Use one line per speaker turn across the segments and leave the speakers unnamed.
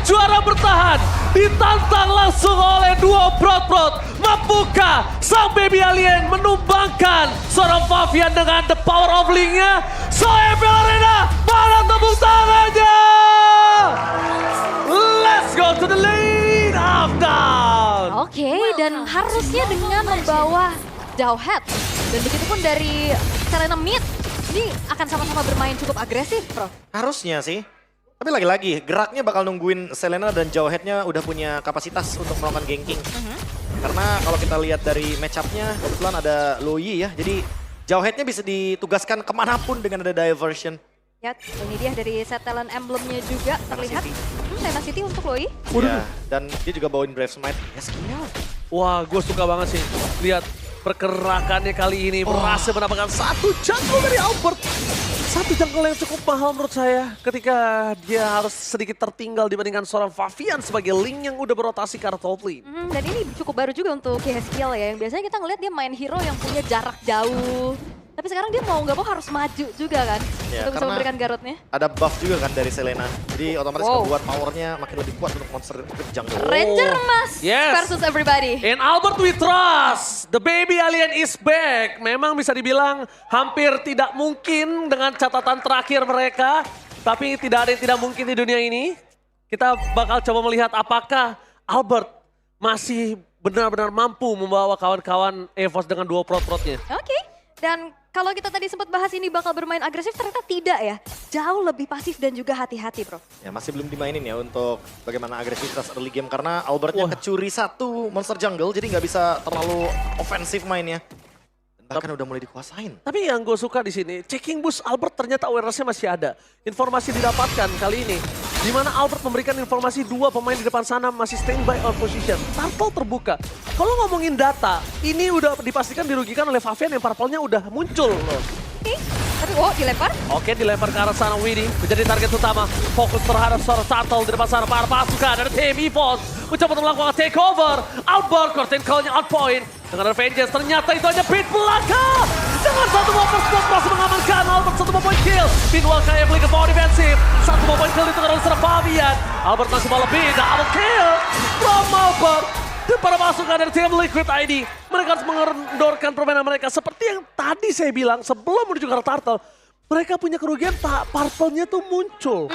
juara bertahan ditantang langsung oleh duo Prot. Mampukah sang baby alien menumbangkan seorang Favian dengan the power of Link-nya? Soebel Arena, mana tepuk tangannya? Let's go to the lane of down.
Oke, dan harusnya dengan membawa Jauhead. Dan begitu pun dari Selena Mid, ini akan sama-sama bermain cukup agresif, Bro.
Harusnya sih. Tapi lagi-lagi, geraknya bakal nungguin Selena dan Jauhead-nya udah punya kapasitas untuk melakukan ganking. Karena kalau kita lihat dari match-up-nya, kebetulan ada Loyi ya. Jadi Jauhead-nya bisa ditugaskan kemanapun dengan ada diversion.
Ya, ini dia dari set talent emblemnya juga terlihat. Tema City untuk Loyi.
Ya, dan dia juga bawain Brave Smite. Ya skill.
Wah, gue suka banget sih lihat pergerakannya kali ini berhasil mendapatkan satu jungle dari Albert. Satu jungle yang cukup mahal menurut saya ketika dia harus sedikit tertinggal dibandingkan seorang Favian sebagai Link yang udah berotasi ke arah top lane.
Dan ini cukup baru juga untuk Yeskiel ya, yang biasanya kita ngeliat dia main hero yang punya jarak jauh. Tapi sekarang dia mau nggak mau harus maju juga kan,
Ya,
untuk bisa memberikan garotnya.
Ada buff juga kan dari Selena. Jadi otomatis membuat powernya makin lebih kuat untuk monster jungle.
Ranger Mas
Yes.
versus everybody.
In Albert we trust, the baby alien is back. Memang bisa dibilang hampir tidak mungkin dengan catatan terakhir mereka. Tapi tidak ada yang tidak mungkin di dunia ini. Kita bakal coba melihat apakah Albert masih benar-benar mampu membawa kawan-kawan EVOS dengan dua prot-protnya.
Oke, dan kalau kita tadi sempat bahas ini bakal bermain agresif, ternyata tidak ya. Jauh lebih pasif dan juga hati-hati, Bro.
Ya masih belum dimainin ya untuk bagaimana agresivitas early game. Karena Albertnya kecuri satu monster jungle, jadi nggak bisa terlalu ofensif mainnya. Bahkan udah mulai dikuasain.
Tapi yang gue suka di sini, checking boost Albert ternyata awareness-nya masih ada. Informasi didapatkan kali ini, di mana Albert memberikan informasi dua pemain di depan sana masih standby on position. Turtle terbuka. Kalau ngomongin data, ini udah dipastikan dirugikan oleh Favian yang purple-nya udah muncul loh.
Oke, tapi dilempar.
Oke, dilempar ke arah sana Widdy menjadi target utama. Fokus terhadap seorang Turtle di depan sana. Para pasukan dari tim EVOS mencoba untuk melakukan takeover. Albert, curtain call-nya on point. Dengan Avengers, ternyata itu hanya pit belaka. Dengan satu more spot masih mengamankan Albert, satu more point kill. Meanwhile, kayak beli ke power defensif. Satu more point kill ditukar oleh seorang Favian. Albert masih mau lebih, double kill from Albert. Dan para pasukan dari tim Liquid ID, mereka harus mengendorkan permainan mereka. Seperti yang tadi saya bilang sebelum menuju ke arah Turtle. Mereka punya kerugian, purple-nya tuh muncul.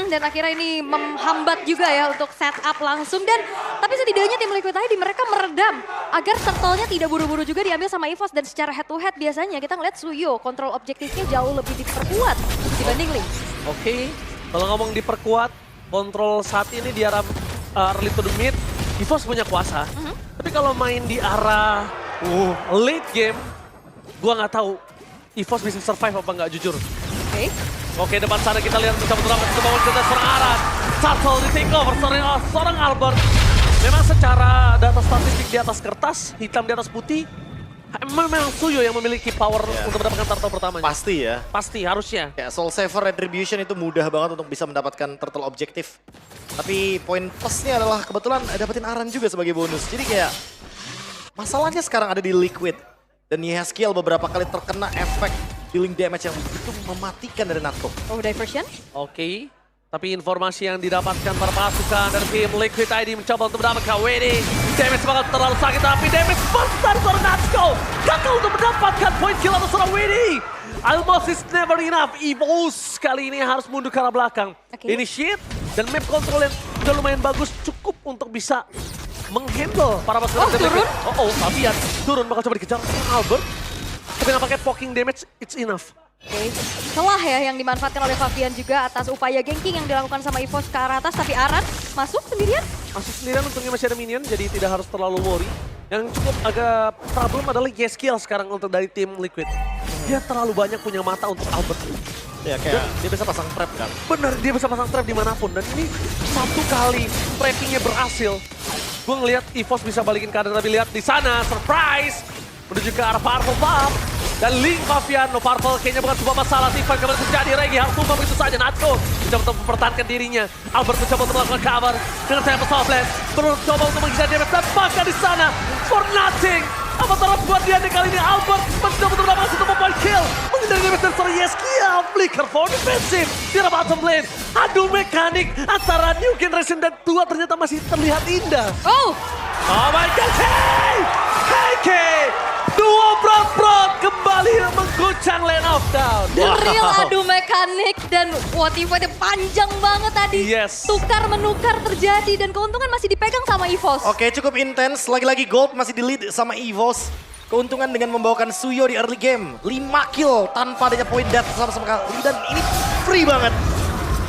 Dan akhirnya ini menghambat juga ya untuk setup langsung. Dan tapi setidaknya tim Liquid ID mereka meredam agar turtle-nya tidak buru-buru juga diambil sama EVOS. Dan secara head to head biasanya kita ngeliat Suyo kontrol objektifnya jauh lebih diperkuat dibanding Link.
Oke, kalau ngomong diperkuat, kontrol saat ini di arah early to the mid, EVOS punya kuasa. Tapi kalau main di arah late game, gua nggak tahu EVOS bisa survive apa nggak jujur. Oke, depan sana kita lihat bersama terlalu kebangun kita seorang Aran. Turtle di take over seorang Albert. Memang secara data statistik di atas kertas, hitam di atas putih, memang Suyo yang memiliki power untuk mendapatkan turtle pertamanya.
Pasti ya.
Pasti, harusnya.
Ya, Soul Saver Retribution itu mudah banget untuk bisa mendapatkan turtle objektif. Tapi poin plusnya adalah kebetulan dapetin Aran juga sebagai bonus. Jadi kayak masalahnya sekarang ada di Liquid. Dan Yeskiel beberapa kali terkena efek dealing damage yang begitu mematikan dari Natko.
Oh, diversion.
Oke, tapi informasi yang didapatkan para pasukan dari tim Liquid ID mencoba untuk mendapatkan Winnie. Damage bakal terlalu sakit, tapi damage besar dari Natko. Gagal untuk mendapatkan point kill atau seorang Winnie. Almost is never enough. EVOS kali ini harus mundur ke arah belakang. Initiate dan map control yang udah lumayan bagus cukup untuk bisa menghandle para pasukan.
Turun.
Favian turun bakal coba dikejar Albert. Tapi nampaknya poking damage, it's enough.
Oke, celah ya yang dimanfaatkan oleh Favian juga atas upaya ganking yang dilakukan sama EVOS ke arah atas. Tapi Aran masuk sendirian.
Masuk sendirian, untungnya masih ada minion, jadi tidak harus terlalu worry. Yang cukup agak problem adalah Yeskiel sekarang untuk dari tim Liquid. Dia terlalu banyak punya mata untuk Albert.
Ya kayak dia bisa pasang trap kan.
Bener, dia bisa pasang trap dimanapun. Dan ini satu kali trappingnya berhasil. Gue ngeliat EVOS bisa balikin keadaan, tapi lihat di sana, surprise! Menuju ke arah Purple Buff. Dan Link Favian, Purple kayaknya bukan sebuah masalah. Tiffany kembali terjadi, Regi harus tumbang begitu saja. Natko mencoba untuk mempertahankan dirinya. Albert mencoba untuk melakukan cover dengan Temple Softland. Mencoba untuk mengisah damage, dan bahkan di sana, for nothing. Apa terus buat dia di kali ini, Albert mencoba untuk mendapatkan satu point kill. Menghindari damage dari seorang Yeskiel, flicker for defensive. di arah bottom lane. Adu mekanik antara New Generation dan tua ternyata masih terlihat indah.
Oh,
Oh my god, hey! KK! Dua prot kembali mengguncang Lane of Down.
the real adu mekanik dan what if-nya panjang banget tadi.
Yes.
Tukar menukar terjadi dan keuntungan masih dipegang sama EVOS.
Oke, cukup intens. Lagi-lagi Gold masih di lead sama EVOS. Keuntungan dengan membawakan Suyo di early game. 5 kill tanpa adanya point death sama sekali. Dan ini free banget.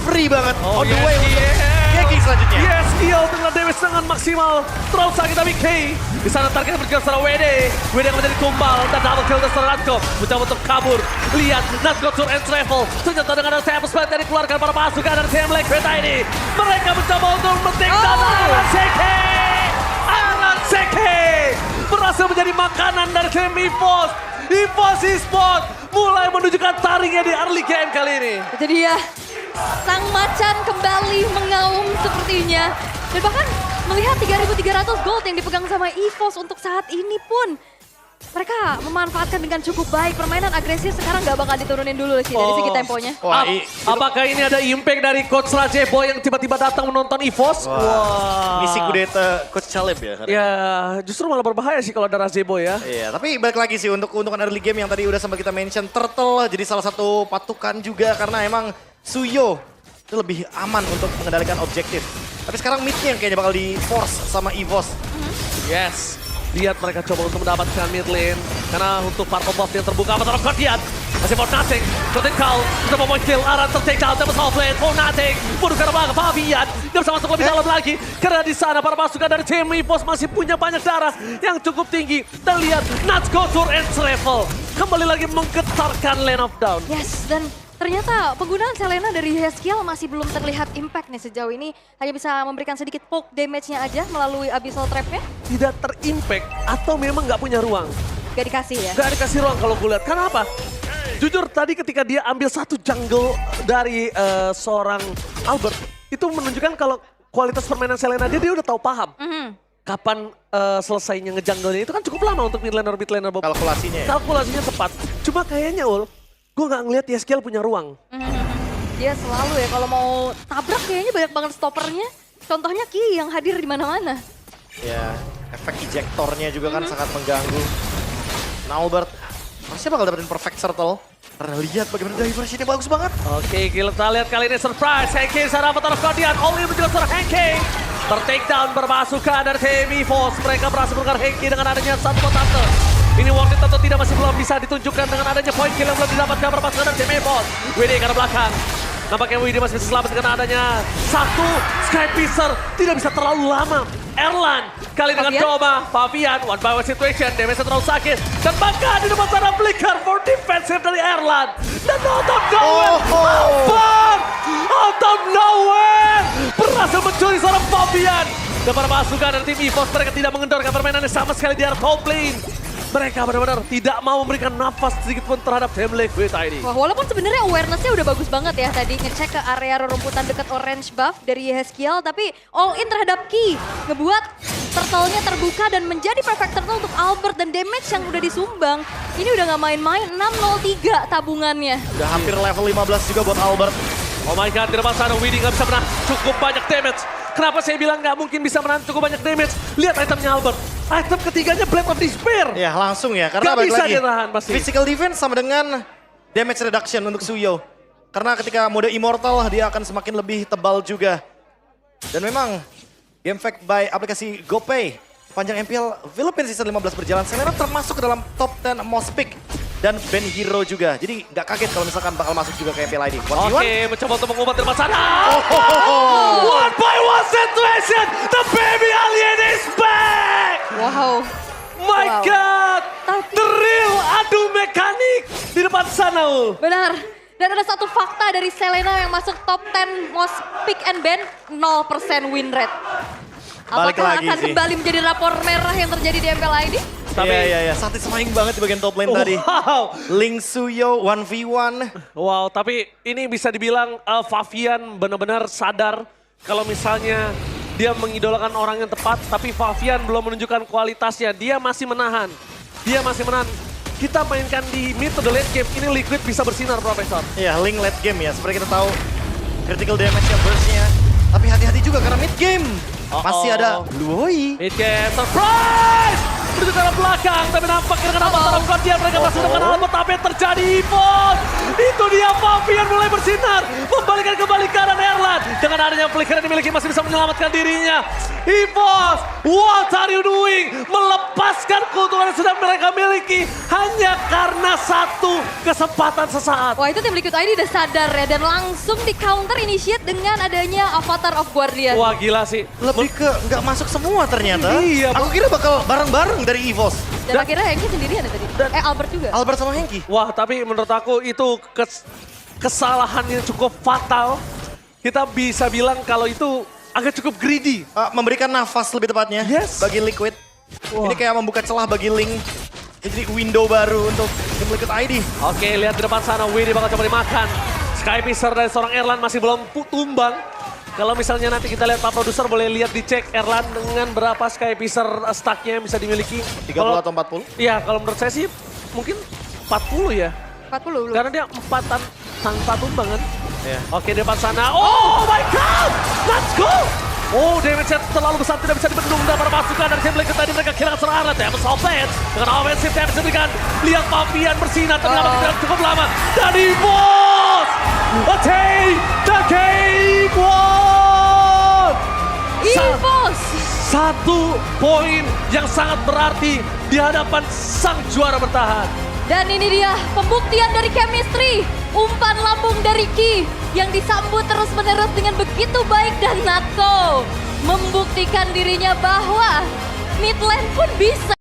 Free banget.
Oh,
On the way untuk Geki selanjutnya.
Yes, Kiel dengan damage sangat maksimal. Terlalu sakit tapi K. Di sana targetnya bergerak secara WD. WD akan menjadi tumbal dan double kill dari seorang Natko. Mencoba untuk kabur. Lihat Natko tour and travel. Ternyata dengan ada tap split yang dikeluarkan para pasukan dari tim Liquid ini. Mereka mencoba untuk men-take down Aran Seke. Aran Seke berhasil menjadi makanan dari tim EVOS. EVOS Esports mulai menunjukkan taringnya di early game kali ini.
Itu dia. Sang macan kembali mengaum sepertinya. Dan bahkan melihat 3.300 gold yang dipegang sama EVOS untuk saat ini pun. Mereka memanfaatkan dengan cukup baik. Permainan agresif sekarang nggak bakal diturunin dulu sih dari segi temponya.
Wah,
Apakah ini ada impact dari Coach Rajeboy yang tiba-tiba datang menonton EVOS? Wah.
misi kudeta Coach Caleb ya.
Ya, justru malah berbahaya sih kalau ada Rajeboy ya.
Iya, tapi balik lagi sih untuk keuntungan early game yang tadi udah sempat kita mention. Turtle jadi salah satu patukan juga karena emang Suyo itu lebih aman untuk mengendalikan objektif. Tapi sekarang midnya yang kayaknya bakal di force sama EVOS.
Yes. Lihat mereka coba untuk mendapatkan mid lane. Karena untuk Purple Buff yang terbuka, Matar of Guardian. Masih for nothing. Critical. Coba mau kill. Aran ter-take down. Dapat half lane. For nothing. Bunuh karena belakang. Fabian. Gak bisa masuk lebih dalam lagi. Karena di sana para pasukan dari tim EVOS masih punya banyak darah yang cukup tinggi. Dan lihat Natsko Tour and Travel. Kembali lagi menggetarkan Lane of Down.
Yes, dan ternyata penggunaan Selena dari Heskiel masih belum terlihat impact nih sejauh ini. Hanya bisa memberikan sedikit poke damage-nya aja melalui Abyssal Trap-nya.
Tidak terimpact atau memang nggak punya ruang.
Gak dikasih ya.
Gak dikasih ruang kalau gue lihat. Kenapa? Jujur tadi ketika dia ambil satu jungle dari seorang Albert. Itu menunjukkan kalau kualitas permainan Selena dia udah tahu paham. Kapan selesainya ngejungle-nya itu kan cukup lama untuk mid laner Bob.
Kalkulasinya ya.
Kalkulasinya tepat. Cuma kayaknya gue nggak ngeliat Yeskiel punya ruang.
Dia selalu ya kalau mau tabrak kayaknya banyak banget stoppernya. Contohnya Ki yang hadir di mana-mana.
Ya, efek ejektornya juga kan sangat mengganggu. Nah, Albert pasti bakal dapetin perfect circle. Karena lihat bagaimana diversionnya bagus banget.
Oke, kita lihat kali ini surprise. Henke sana Matar of Guardian. All in menjelaskan seorang Henke. Ter-take down berpasukan dari tim EVOS. Mereka berhasil menukar Henke dengan adanya satu potato. Ini worth it atau tidak masih belum bisa ditunjukkan dengan adanya point kill yang belum didapatkan berpasukan dari tim EVOS. WD ke arah belakang. Nampaknya WD masih bisa selamat dengan adanya satu Sky Piercer. Tidak bisa terlalu lama. Erlan kali dengan
Fabian?
coba. Fabian, one by one situation. Damage terlalu sakit. Dan bahkan di depan sana Flicker for defensive dari Erlan. Dan out of nowhere, Albert! Out of nowhere! Berhasil mencuri seorang Fabian. Dan para pasukan dari tim EVOS mereka tidak mengendorkan permainannya sama sekali di area top lane. Mereka benar-benar tidak mau memberikan nafas sedikit pun terhadap tim Liquid ini.
Wah, walaupun sebenarnya awareness-nya udah bagus banget ya tadi ngecek ke area rerumputan dekat orange buff dari Heskiel, tapi all in terhadap Ki ngebuat turtle-nya terbuka dan menjadi perfect turtle untuk Albert dan damage yang udah disumbang. Ini udah nggak main-main, 603 tabungannya.
Udah hampir level 15 juga buat Albert.
Oh my god, di depan sana Widdy nggak bisa menahan cukup banyak damage. Kenapa saya bilang nggak mungkin bisa menahan cukup banyak damage? Lihat itemnya Albert. Item ketiganya Blade of Despair.
Ya langsung ya, karena
Gak
balik
bisa
lagi.
dia tahan pasti.
Physical defense sama dengan damage reduction untuk Suyo. Karena ketika mode Immortal dia akan semakin lebih tebal juga. Dan memang game fact by aplikasi GoPay. Panjang MPL Philippines Season 15 berjalan, Selena termasuk ke dalam top 10 most pick. Dan band hero juga. Jadi nggak kaget kalau misalkan bakal masuk juga ke MPL ID.
Oke, mencoba untuk mengubah di depan sana. One by one situation. The baby alien is back.
Wow.
My
Wow.
god.
Tapi-
The real adu mekanik di depan sana, Ul.
Benar. Dan ada satu fakta dari Selena yang masuk top 10 most pick and ban, 0% win rate.
Balik
Apakah
lagi
akan
sih.
kembali menjadi rapor merah yang terjadi di MPL ID?
Iya. Satisfying banget di bagian top lane tadi.
Wow.
Link Suyo 1v1.
Wow, tapi ini bisa dibilang Fabian benar-benar sadar kalau misalnya dia mengidolakan orang yang tepat, tapi Fabian belum menunjukkan kualitasnya. Dia masih menahan. Kita mainkan di mid to the late game, ini Liquid bisa bersinar, Profesor.
Iya, Link late game ya. Seperti kita tahu, critical damage-nya, burst-nya. Tapi hati-hati juga karena mid game. Masih ada Luoi.
Mid game surprise! Menuju ke arah belakang, tapi nampaknya dengan apa terapkan dia mereka masih dengan Albert. Apa yang terjadi, Evos? Itu dia Fabian mulai bersinar, membalikan kembali kanan Erlan. Dengan adanya flicker yang dimiliki masih bisa menyelamatkan dirinya. Evos, what are you doing? Melepaskan keuntungan yang sudah mereka miliki hanya karena satu kesempatan sesaat.
Wah itu tim Liquid ID udah sadar ya dan langsung di counter initiate dengan adanya Avatar of Guardian.
Wah gila sih.
Lebih ke nggak masuk semua ternyata.
Iya,
Aku kira bakal bareng-bareng dari EVOS.
Dan akhirnya Hengki sendirian ya tadi. Albert juga.
Albert sama Hengki.
Wah, tapi menurut aku itu kesalahan yang cukup fatal. Kita bisa bilang kalau itu agak cukup greedy.
Memberikan nafas lebih tepatnya
Yes.
bagi Liquid.
Wah.
Ini kayak membuka celah bagi Link. Jadi window baru untuk tim Liquid ID.
Oke, lihat di depan sana, Widi bakal coba dimakan. Sky Pisser dari seorang Erlan masih belum tumbang. Kalau misalnya nanti kita lihat Pak Produser boleh lihat dicek Erlan dengan berapa Sky Pisser stacknya yang bisa dimiliki.
30 atau 40?
Iya, kalau menurut saya sih mungkin 40 ya.
40 belum.
Karena dia 4 tanpa tumbang kan.
Iya.
Oke, di depan sana. Oh my god! Let's go! Oh, damage-nya terlalu besar, tidak bisa dibendung dan para pasukan dari tim Liquid tadi mereka kehilangan serangan. Thames offense dengan offensive damage diberikan. Lihat Fabian bersinar, tapi nampaknya tidak cukup lama. Dan EVOS! Attain the game one!
EVOS!
Satu poin yang sangat berarti di hadapan sang juara bertahan.
Dan ini dia pembuktian dari chemistry. Umpan lambung dari Ki yang disambut terus-menerus dengan begitu baik dan Natko membuktikan dirinya bahwa mid lane pun bisa